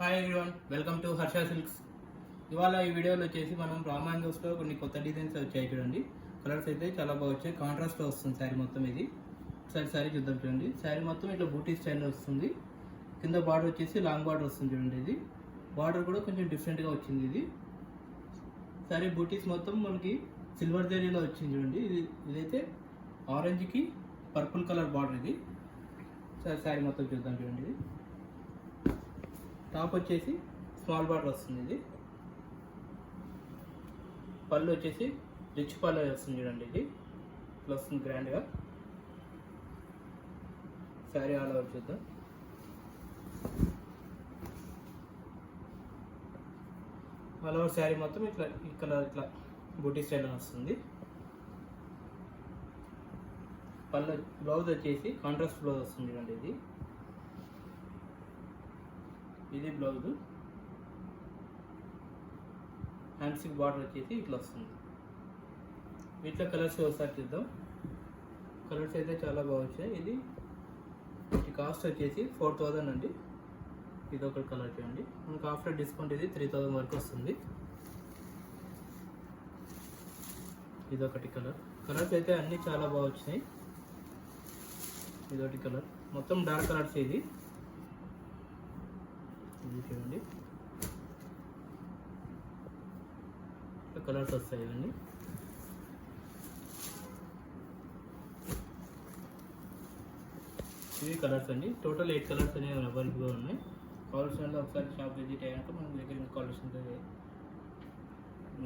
Hi everyone, welcome to Harsha silks. ఇవాళ ఈ వీడియోలో వచ్చేసి మనం రామాంగోస్లో కొన్ని కొత్త డిజైన్స్ వచ్చాయి చూడండి. కలర్స్ అయితే చాలా బాగా వచ్చాయి. కాంట్రాస్ట్లో వస్తుంది శారీ మొత్తం. ఇది ఒకసారి శారీ చూద్దాం చూడండి. శారీ మొత్తం ఇట్లా బూటీ స్టైల్లో వస్తుంది. కింద బార్డర్ వచ్చేసి లాంగ్ బార్డర్ వస్తుంది చూడండి. ఇది బార్డర్ కూడా కొంచెం డిఫరెంట్గా వచ్చింది. ఇది శారీ బూటీస్ మొత్తం మనకి సిల్వర్ జరీలో వచ్చింది చూడండి. ఇదైతే ఆరెంజ్కి పర్పుల్ కలర్ బార్డర్. ఇది సరే శారీ మొత్తం చూద్దాం చూడండి. ఇది టాప్ వచ్చేసి స్మాల్ బార్డర్ వస్తుంది. ఇది పళ్ళు వచ్చేసి రిచ్ పళ్ళు వస్తుంది చూడండి. ఇది ఇట్లా వస్తుంది గ్రాండ్గా. శారీ ఆల్ ఓవర్ చూద్దాం. ఆల్ ఓవర్ శారీ మొత్తం ఇట్లా ఈ కలర్ ఇట్లా బూటీ స్టైల్ వస్తుంది. పళ్ళు బ్లౌజ్ వచ్చేసి కాంట్రాస్ట్ బ్లౌజ్ వస్తుంది చూడండి. ఇది బ్లౌజ్. హ్యాండ్స్కి బార్డర్ వచ్చేసి ఇట్లా వస్తుంది. వీటిలో కలర్స్ ఒకసారి చూద్దాం. కలర్స్ అయితే చాలా బాగా వచ్చాయి. ఇది కాస్ట్ వచ్చేసి 4000 అండి. ఇది ఒక కలర్ చూడండి. మనకు ఆఫ్టర్ డిస్కౌంట్ ఇది 3000 వరకు వస్తుంది. ఇది ఒకటి కలర్. కలర్స్ అయితే అన్నీ చాలా బాగా వచ్చినాయి. ఇదొకటి కలర్. మొత్తం డార్క్ కలర్స్. ఇది చూడండి. కలర్స్ వస్తాయి ఇవన్నీ. ఇవి కలర్స్ అండి. టోటల్ 8 కలర్స్ అనేవి అవైలబుల్గా ఉన్నాయి. కావాల్సిన ఒకసారి షాప్ విజిట్ అయ్యాక మన దగ్గర కావాల్సిన